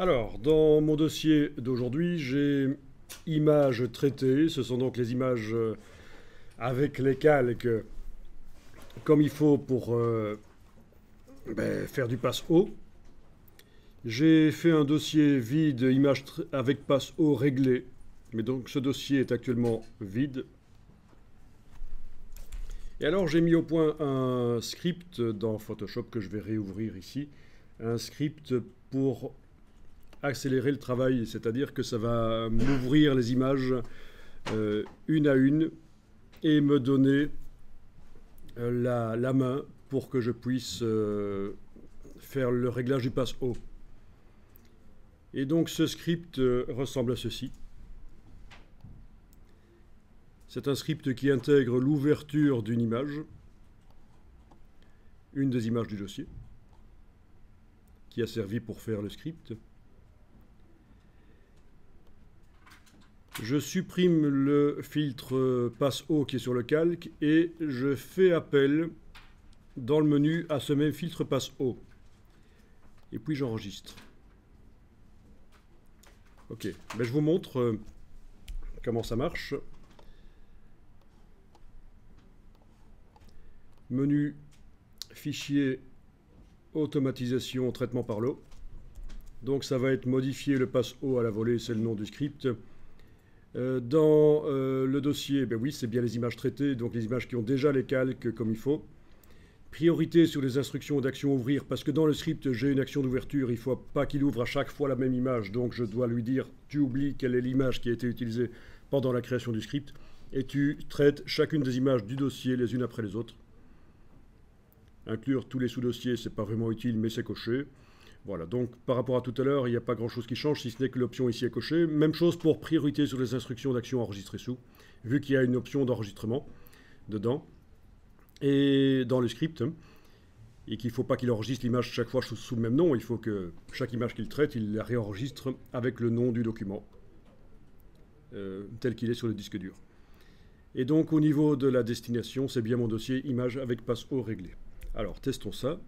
Alors, dans mon dossier d'aujourd'hui, j'ai images traitées. Ce sont donc les images avec les calques comme il faut pour faire du passe haut. J'ai fait un dossier vide, images avec passe haut réglé. Mais donc ce dossier est actuellement vide. Et alors j'ai mis au point un script dans Photoshop que je vais réouvrir ici. Un script pour accélérer le travail, c'est-à-dire que ça va m'ouvrir les images une à une et me donner la main pour que je puisse faire le réglage du passe haut. Et donc ce script ressemble à ceci. C'est un script qui intègre l'ouverture d'une image, une des images du dossier, qui a servi pour faire le script. Je supprime le filtre passe haut qui est sur le calque et je fais appel dans le menu à ce même filtre passe haut. Et puis j'enregistre. Ok, ben je vous montre comment ça marche. Menu fichier automatisation traitement par l'eau. Donc ça va être modifier le passe haut à la volée, c'est le nom du script. Dans le dossier, ben oui, c'est bien les images traitées, donc les images qui ont déjà les calques comme il faut. Priorité sur les instructions d'action ouvrir, parce que dans le script, j'ai une action d'ouverture, il ne faut pas qu'il ouvre à chaque fois la même image, donc je dois lui dire, tu oublies quelle est l'image qui a été utilisée pendant la création du script, et tu traites chacune des images du dossier les unes après les autres. Inclure tous les sous-dossiers, c'est pas vraiment utile, mais c'est coché. Voilà, donc par rapport à tout à l'heure, il n'y a pas grand-chose qui change, si ce n'est que l'option ici est cochée. Même chose pour priorité sur les instructions d'action enregistrées sous, vu qu'il y a une option d'enregistrement dedans. Et dans le script, et qu'il ne faut pas qu'il enregistre l'image chaque fois sous le même nom, il faut que chaque image qu'il traite, il la réenregistre avec le nom du document, tel qu'il est sur le disque dur. Et donc au niveau de la destination, c'est bien mon dossier image avec passe haut réglé. Alors testons ça.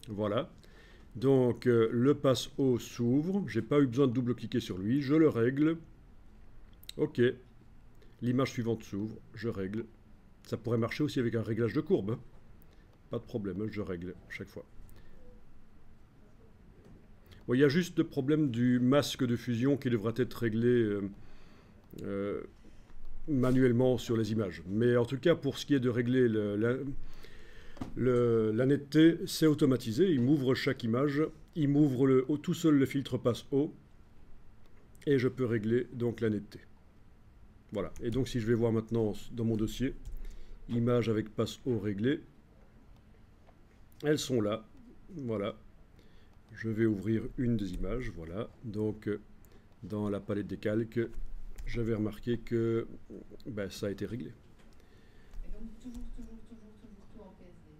Voilà. Donc le passe haut s'ouvre, j'ai pas eu besoin de double-cliquer sur lui, je le règle. Ok. L'image suivante s'ouvre, je règle. Ça pourrait marcher aussi avec un réglage de courbe. Hein. Pas de problème, je règle chaque fois. Bon, il y a juste le problème du masque de fusion qui devra être réglé manuellement sur les images. Mais en tout cas, pour ce qui est de régler la netteté, c'est automatisé. Il m'ouvre chaque image, il m'ouvre tout seul le filtre passe haut, et je peux régler donc la netteté. Voilà. Et donc si je vais voir maintenant dans mon dossier, images avec passe haut réglé, elles sont là. Voilà. Je vais ouvrir une des images. Voilà. Donc dans la palette des calques, je vais remarquer que ça a été réglé. Et donc toujours tout en PSD.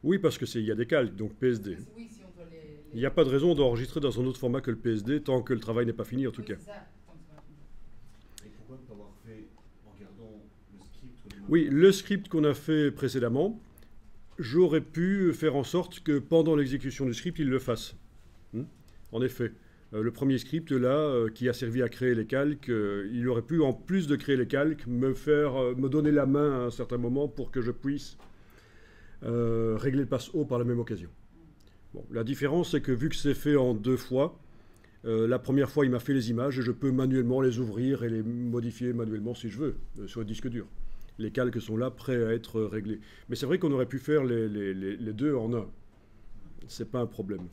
Oui, parce qu'il y a des calques, donc PSD. Oui, si on doit Il n'y a pas de raison d'enregistrer dans un autre format que le PSD tant que le travail n'est pas fini en tout cas. Ça, tant que c'est pas fini. Et pourquoi ne pas avoir fait en regardant le script Oui, le script qu'on a fait précédemment, j'aurais pu faire en sorte que pendant l'exécution du script, il le fasse. En effet, le premier script là, qui a servi à créer les calques, il aurait pu, en plus de créer les calques, me donner la main à un certain moment pour que je puisse régler le passe haut par la même occasion. Bon, la différence, c'est que vu que c'est fait en deux fois, la première fois, il m'a fait les images et je peux manuellement les ouvrir et les modifier manuellement si je veux, sur le disque dur. Les calques sont là, prêts à être réglés. Mais c'est vrai qu'on aurait pu faire les deux en un. C'est pas un problème.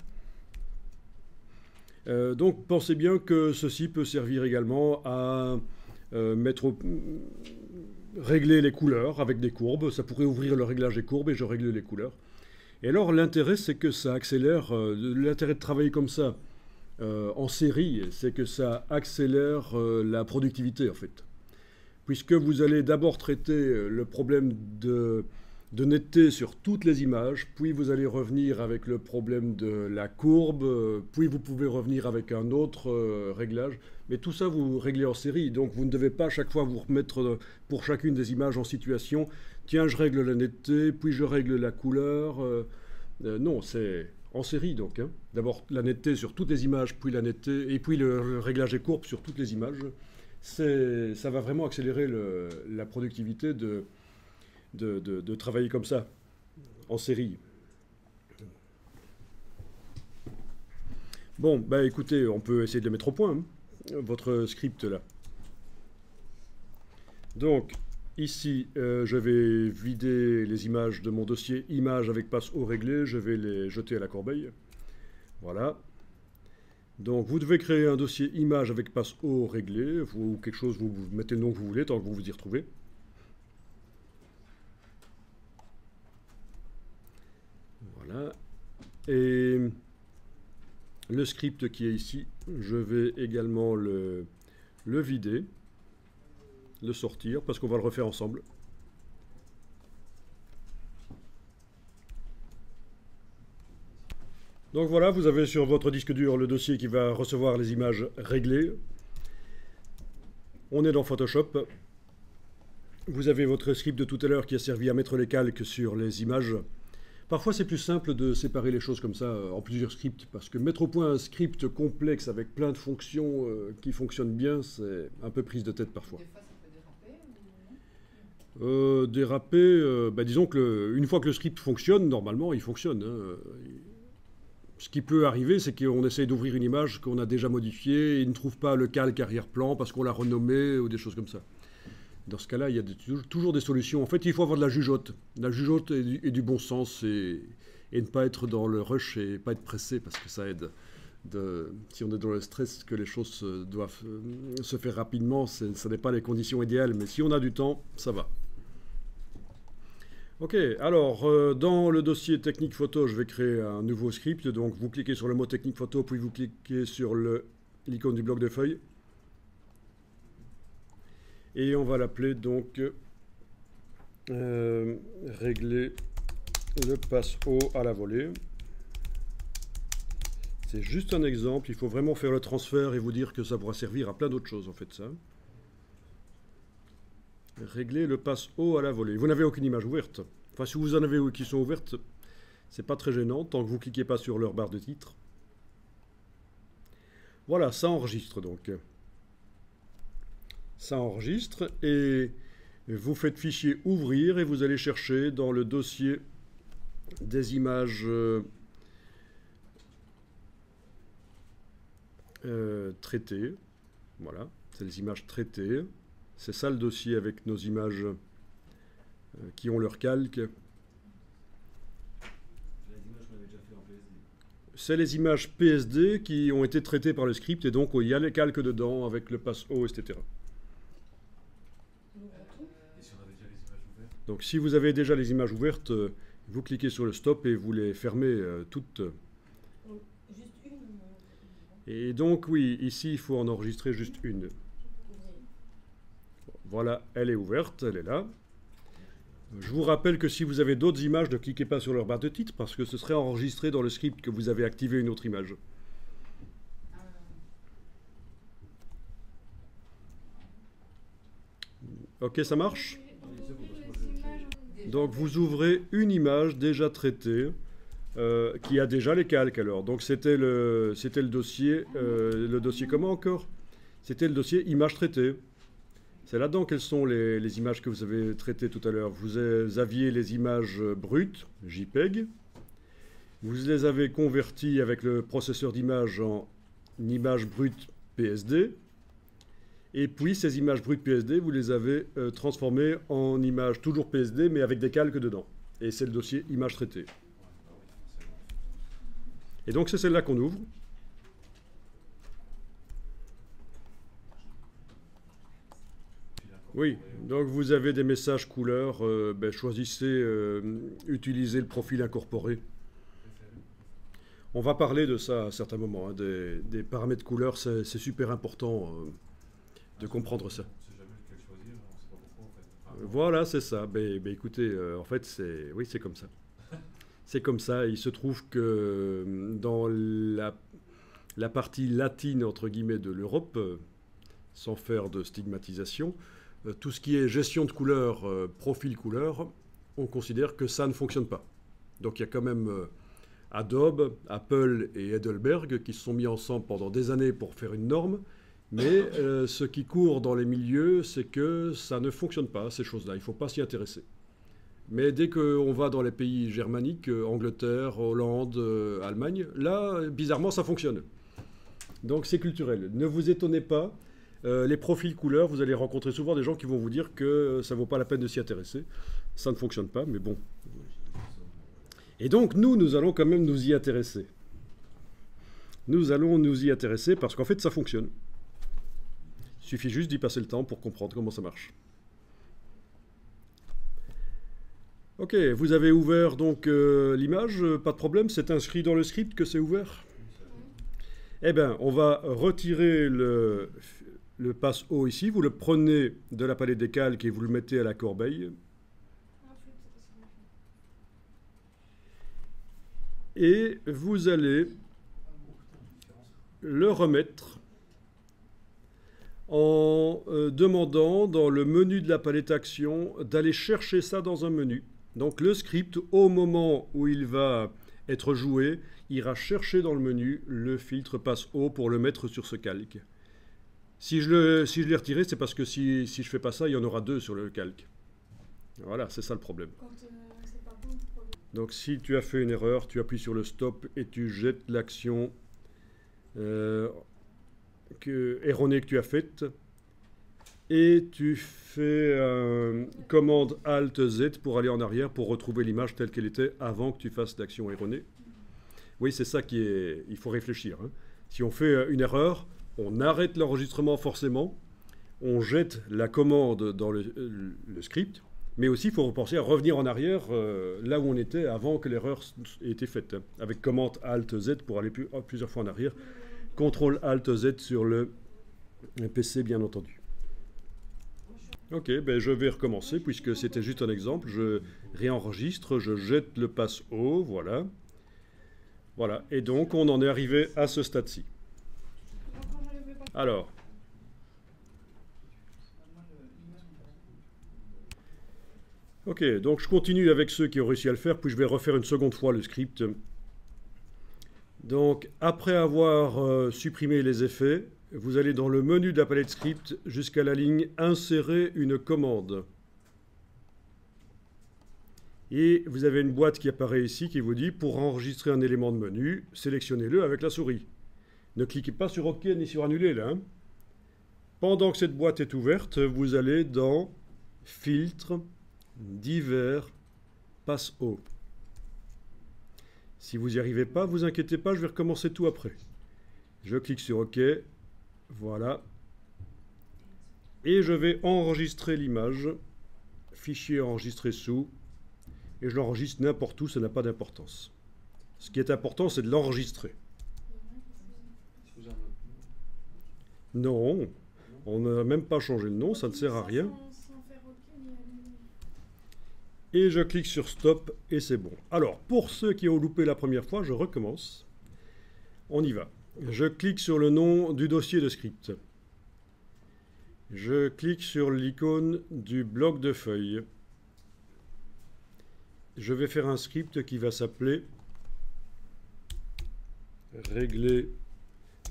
Donc pensez bien que ceci peut servir également à régler les couleurs avec des courbes. Ça pourrait ouvrir le réglage des courbes et je règle les couleurs. Et alors l'intérêt, c'est que ça accélère, l'intérêt de travailler comme ça en série, c'est que ça accélère la productivité en fait. Puisque vous allez d'abord traiter le problème de netteté sur toutes les images, puis vous allez revenir avec le problème de la courbe, puis vous pouvez revenir avec un autre réglage. Mais tout ça, vous réglez en série, donc vous ne devez pas à chaque fois vous remettre pour chacune des images en situation. Tiens, je règle la netteté, puis je règle la couleur. Non, c'est en série donc. Hein. D'abord la netteté sur toutes les images, puis la netteté, et puis le réglage des courbes sur toutes les images. Ça va vraiment accélérer la productivité de travailler comme ça, en série. Bon, bah écoutez, on peut essayer de le mettre au point, hein, votre script là. Donc, ici, je vais vider les images de mon dossier images avec passe haut réglé, je vais les jeter à la corbeille. Voilà. Donc, vous devez créer un dossier images avec passe haut réglé, ou quelque chose, vous mettez le nom que vous voulez, tant que vous vous y retrouvez. Voilà. Et le script qui est ici, je vais également le vider, le sortir, parce qu'on va le refaire ensemble. Donc voilà, vous avez sur votre disque dur le dossier qui va recevoir les images réglées. On est dans Photoshop. Vous avez votre script de tout à l'heure qui a servi à mettre les calques sur les images. Parfois, c'est plus simple de séparer les choses comme ça en plusieurs scripts, parce que mettre au point un script complexe avec plein de fonctions qui fonctionnent bien, c'est un peu prise de tête parfois. Des fois, ça peut déraper ou non? Déraper, disons qu'une fois que le script fonctionne, normalement, il fonctionne. Hein. Ce qui peut arriver, c'est qu'on essaye d'ouvrir une image qu'on a déjà modifiée et il ne trouve pas le calque arrière-plan parce qu'on l'a renommé ou des choses comme ça. Dans ce cas-là, il y a toujours des solutions. En fait, il faut avoir de la jugeote. De la jugeote et du bon sens et ne pas être dans le rush et pas être pressé parce que ça aide. Si on est dans le stress, que les choses doivent se faire rapidement, ce n'est pas les conditions idéales. Mais si on a du temps, ça va. Ok, alors dans le dossier technique photo, je vais créer un nouveau script. Donc vous cliquez sur le mot technique photo, puis vous cliquez sur l'icône du bloc de feuilles. Et on va l'appeler donc régler le passe haut à la volée. C'est juste un exemple, il faut vraiment faire le transfert et vous dire que ça pourra servir à plein d'autres choses en fait ça. Régler le passe haut à la volée. Vous n'avez aucune image ouverte. Enfin si vous en avez qui sont ouvertes, c'est pas très gênant tant que vous ne cliquez pas sur leur barre de titre. Voilà, ça enregistre donc. Ça enregistre et vous faites fichier ouvrir et vous allez chercher dans le dossier des images traitées. Voilà, c'est les images traitées. C'est ça le dossier avec nos images qui ont leur calque. Les images qu'on avait déjà fait en PSD. C'est les images PSD qui ont été traitées par le script et donc il y a les calques dedans avec le passe haut, etc. Et si on avait déjà les images ouvertes? Donc si vous avez déjà les images ouvertes, vous cliquez sur le stop et vous les fermez toutes. Juste une. Et donc oui, ici il faut en enregistrer juste une. Voilà, elle est ouverte, elle est là. Je vous rappelle que si vous avez d'autres images, ne cliquez pas sur leur barre de titre parce que ce serait enregistré dans le script que vous avez activé une autre image. Ok, ça marche? Donc vous ouvrez une image déjà traitée qui a déjà les calques alors. Donc c'était le dossier comment encore? C'était le dossier images traitées. C'est là-dedans quelles sont les images que vous avez traitées tout à l'heure. Vous aviez les images brutes, JPEG. Vous les avez converties avec le processeur d'image en images brutes PSD. Et puis ces images brutes PSD, vous les avez transformées en images toujours PSD, mais avec des calques dedans. Et c'est le dossier images traitées. Et donc c'est celle-là qu'on ouvre. Oui, donc vous avez des messages couleurs, choisissez, utilisez le profil incorporé. On va parler de ça à certains moments, hein, des paramètres couleurs, c'est super important de comprendre ça. On ne sait jamais lequel choisir, on ne sait pas pourquoi en fait. Voilà, c'est ça. Écoutez, en fait, c'est comme ça. C'est comme ça. Il se trouve que dans la partie latine, entre guillemets, de l'Europe, sans faire de stigmatisation, tout ce qui est gestion de couleurs, profil couleur, on considère que ça ne fonctionne pas. Donc il y a quand même Adobe, Apple et Heidelberg qui se sont mis ensemble pendant des années pour faire une norme. Mais ce qui court dans les milieux, c'est que ça ne fonctionne pas, ces choses-là. Il ne faut pas s'y intéresser. Mais dès qu'on va dans les pays germaniques, Angleterre, Hollande, Allemagne, là, bizarrement, ça fonctionne. Donc c'est culturel. Ne vous étonnez pas. Les profils couleurs, vous allez rencontrer souvent des gens qui vont vous dire que ça ne vaut pas la peine de s'y intéresser. Ça ne fonctionne pas, mais bon. Et donc nous allons quand même nous y intéresser. Nous allons nous y intéresser parce qu'en fait, ça fonctionne. Il suffit juste d'y passer le temps pour comprendre comment ça marche. Ok, vous avez ouvert donc l'image, pas de problème, c'est inscrit dans le script que c'est ouvert. Eh bien, on va retirer le passe haut ici, vous le prenez de la palette des calques et vous le mettez à la corbeille. Et vous allez le remettre en demandant dans le menu de la palette action d'aller chercher ça dans un menu. Donc le script, au moment où il va être joué, ira chercher dans le menu le filtre passe haut pour le mettre sur ce calque. Si je l'ai retiré, c'est parce que si je ne fais pas ça, il y en aura deux sur le calque. Voilà, c'est ça le problème. Donc si tu as fait une erreur, tu appuies sur le stop et tu jettes l'action erronée que tu as faite. Et tu fais commande Alt Z pour aller en arrière pour retrouver l'image telle qu'elle était avant que tu fasses l'action erronée. Oui, c'est ça qui est... Il faut réfléchir. Hein. Si on fait une erreur, on arrête l'enregistrement forcément, on jette la commande dans le script, mais aussi il faut repenser à revenir en arrière là où on était avant que l'erreur ait été faite. Hein, avec commande Alt Z pour aller plusieurs fois en arrière. CTRL Alt Z sur le PC, bien entendu. Ok, ben je vais recommencer puisque c'était juste un exemple. Je réenregistre, je jette le passe haut, voilà. Voilà, et donc on en est arrivé à ce stade-ci. Alors. Ok, donc je continue avec ceux qui ont réussi à le faire, puis je vais refaire une seconde fois le script. Donc, après avoir supprimé les effets, vous allez dans le menu de la palette script jusqu'à la ligne insérer une commande. Et vous avez une boîte qui apparaît ici qui vous dit pour enregistrer un élément de menu, sélectionnez-le avec la souris. Ne cliquez pas sur OK ni sur annuler là. Hein. Pendant que cette boîte est ouverte, vous allez dans filtre, divers, passe haut. Si vous n'y arrivez pas, vous inquiétez pas, je vais recommencer tout après. Je clique sur OK. Voilà. Et je vais enregistrer l'image. Fichier enregistré sous. Et je l'enregistre n'importe où, ça n'a pas d'importance. Ce qui est important, c'est de l'enregistrer. Non, on n'a même pas changé le nom, ça ne sert à rien. Et je clique sur Stop et c'est bon. Alors, pour ceux qui ont loupé la première fois, je recommence. On y va. Je clique sur le nom du dossier de script. Je clique sur l'icône du bloc de feuilles. Je vais faire un script qui va s'appeler régler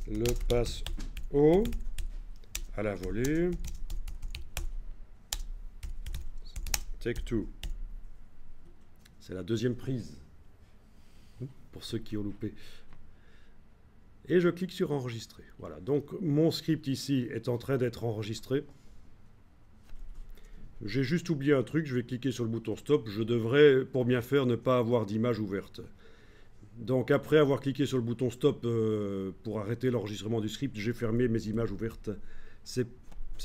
le passe haut à la volée. Take two. C'est la deuxième prise, pour ceux qui ont loupé. Et je clique sur enregistrer. Voilà, donc mon script ici est en train d'être enregistré. J'ai juste oublié un truc, je vais cliquer sur le bouton stop. Je devrais, pour bien faire, ne pas avoir d'image ouverte. Donc après avoir cliqué sur le bouton stop pour arrêter l'enregistrement du script, j'ai fermé mes images ouvertes. C'est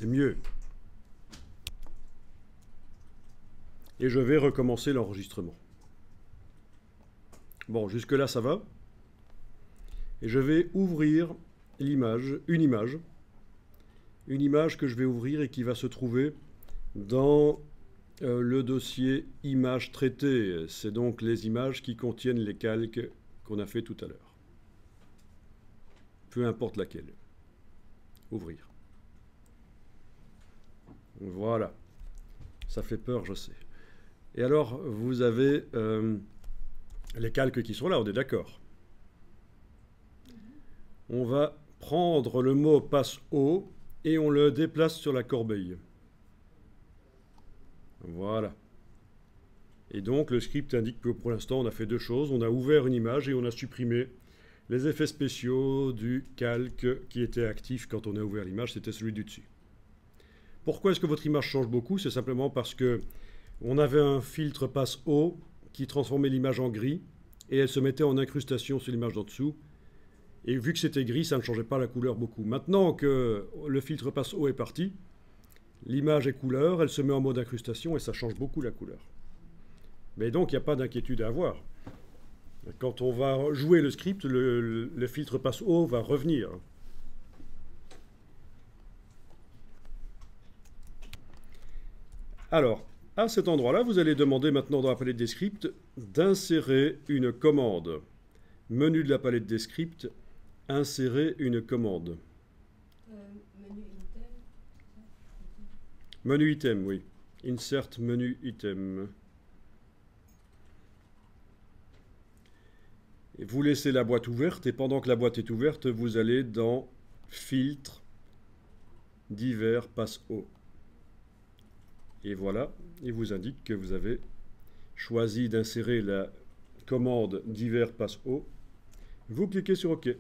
mieux. Et je vais recommencer l'enregistrement. Bon, jusque-là, ça va. Et je vais ouvrir l'image, une image que je vais ouvrir et qui va se trouver dans le dossier images traitées. C'est donc les images qui contiennent les calques qu'on a fait tout à l'heure. Peu importe laquelle. Ouvrir. Voilà. Ça fait peur, je sais. Et alors, vous avez les calques qui sont là, on est d'accord. On va prendre le mot passe haut et on le déplace sur la corbeille. Voilà. Et donc le script indique que pour l'instant on a fait deux choses. On a ouvert une image et on a supprimé les effets spéciaux du calque qui était actif quand on a ouvert l'image, c'était celui du dessus. Pourquoi est-ce que votre image change beaucoup? C'est simplement parce que on avait un filtre passe haut qui transformait l'image en gris et elle se mettait en incrustation sur l'image d'en dessous. Et vu que c'était gris, ça ne changeait pas la couleur beaucoup. Maintenant que le filtre passe haut est parti, l'image est couleur, elle se met en mode incrustation et ça change beaucoup la couleur. Mais donc il n'y a pas d'inquiétude à avoir. Quand on va jouer le script, le filtre passe haut va revenir. Alors, à cet endroit-là, vous allez demander maintenant dans la palette des scripts d'insérer une commande. Menu de la palette des scripts, insérer une commande. Menu item. Menu item, oui. Insert menu item. Et vous laissez la boîte ouverte et pendant que la boîte est ouverte, vous allez dans Filtre, Divers, Passe haut. Et voilà, il vous indique que vous avez choisi d'insérer la commande Divers, Passe haut. Vous cliquez sur OK.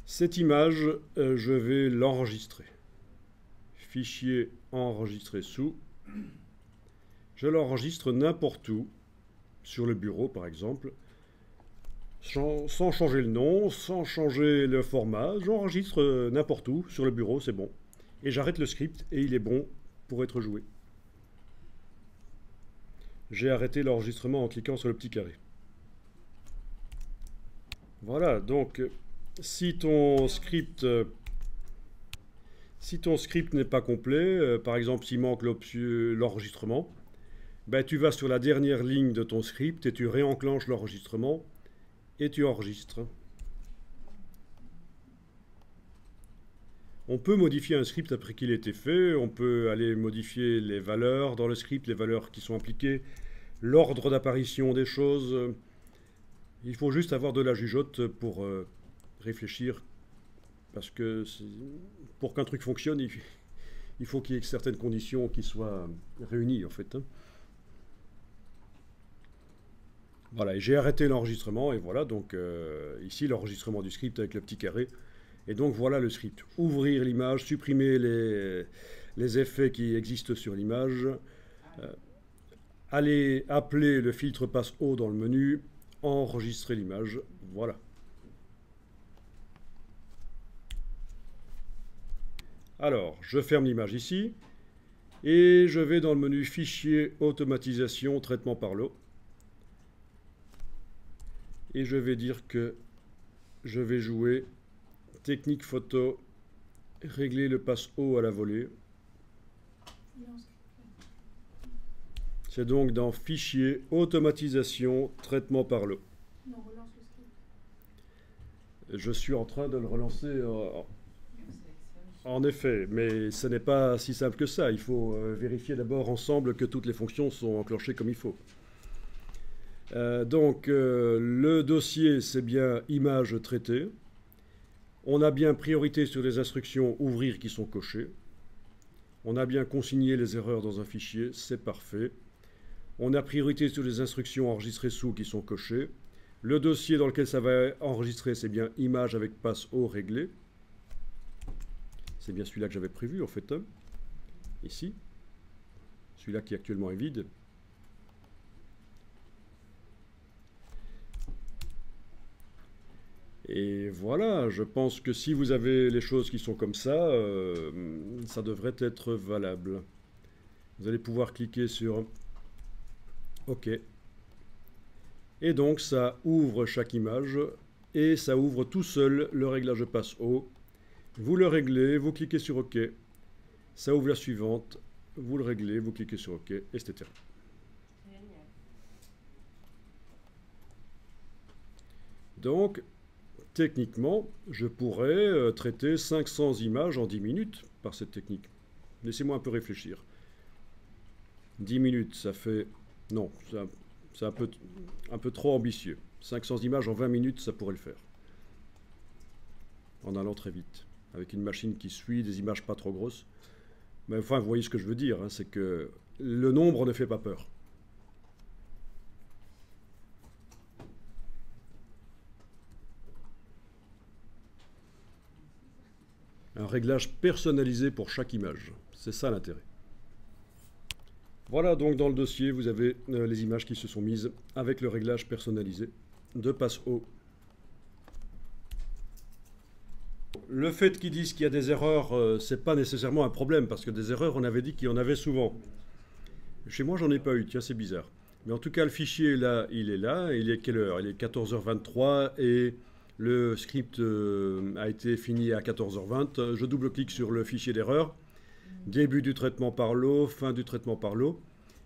Cette image, je vais l'enregistrer. Fichier enregistré sous. Je l'enregistre n'importe où, sur le bureau par exemple, sans changer le nom, sans changer le format. J'enregistre n'importe où, sur le bureau, c'est bon. Et j'arrête le script et il est bon pour être joué. J'ai arrêté l'enregistrement en cliquant sur le petit carré. Voilà, donc si ton script n'est pas complet, par exemple s'il manque l'enregistrement, ben, tu vas sur la dernière ligne de ton script et tu réenclenches l'enregistrement et tu enregistres. On peut modifier un script après qu'il ait été fait, on peut aller modifier les valeurs dans le script, les valeurs qui sont impliquées, l'ordre d'apparition des choses. Il faut juste avoir de la jugeote pour réfléchir, parce que pour qu'un truc fonctionne, il faut qu'il y ait certaines conditions qui soient réunies en fait. Voilà, et j'ai arrêté l'enregistrement et voilà donc ici l'enregistrement du script avec le petit carré. Et donc voilà le script. Ouvrir l'image, supprimer les effets qui existent sur l'image, aller appeler le filtre passe haut dans le menu, enregistrer l'image, voilà. Alors, je ferme l'image ici et je vais dans le menu Fichier, Automatisation, Traitement par l'eau. Et je vais dire que je vais jouer Technique photo, régler le passe haut à la volée. C'est donc dans Fichier, Automatisation, Traitement par l'eau. Non, relance le script. Je suis en train de le relancer. En effet, mais ce n'est pas si simple que ça. Il faut vérifier d'abord ensemble que toutes les fonctions sont enclenchées comme il faut. Donc, le dossier, c'est bien image traitée. On a bien priorité sur les instructions ouvrir qui sont cochées. On a bien consigné les erreurs dans un fichier, c'est parfait. On a priorité sur les instructions enregistrées sous qui sont cochées. Le dossier dans lequel ça va enregistrer, c'est bien image avec passe haut réglé. C'est bien celui-là que j'avais prévu en fait, ici. Celui-là qui actuellement est vide. Et voilà, je pense que si vous avez les choses qui sont comme ça, ça devrait être valable. Vous allez pouvoir cliquer sur OK. Et donc ça ouvre chaque image et ça ouvre tout seul le réglage passe haut. Vous le réglez, vous cliquez sur OK. Ça ouvre la suivante, vous le réglez, vous cliquez sur OK, etc. Donc, techniquement, je pourrais traiter 500 images en 10 minutes, par cette technique. Laissez-moi un peu réfléchir. 10 minutes, ça fait... Non, c'est un peu trop ambitieux. 500 images en 20 minutes, ça pourrait le faire. En allant très vite. Avec une machine qui suit, des images pas trop grosses. Mais enfin, vous voyez ce que je veux dire, hein, c'est que le nombre ne fait pas peur. Un réglage personnalisé pour chaque image. C'est ça l'intérêt. Voilà, donc dans le dossier, vous avez les images qui se sont mises avec le réglage personnalisé de passe haut. Le fait qu'ils disent qu'il y a des erreurs, c'est pas nécessairement un problème, parce que des erreurs, on avait dit qu'il y en avait souvent. Chez moi, j'en ai pas eu, tiens, c'est bizarre. Mais en tout cas, le fichier, là, il est quelle heure? Il est 14h23 et le script a été fini à 14h20. Je double-clique sur le fichier d'erreur. Début du traitement par lot, fin du traitement par lot.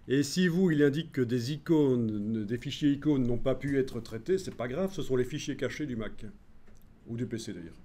Et si vous, il indique que des icônes, des fichiers icônes n'ont pas pu être traités, c'est pas grave, ce sont les fichiers cachés du Mac. Ou du PC d'ailleurs.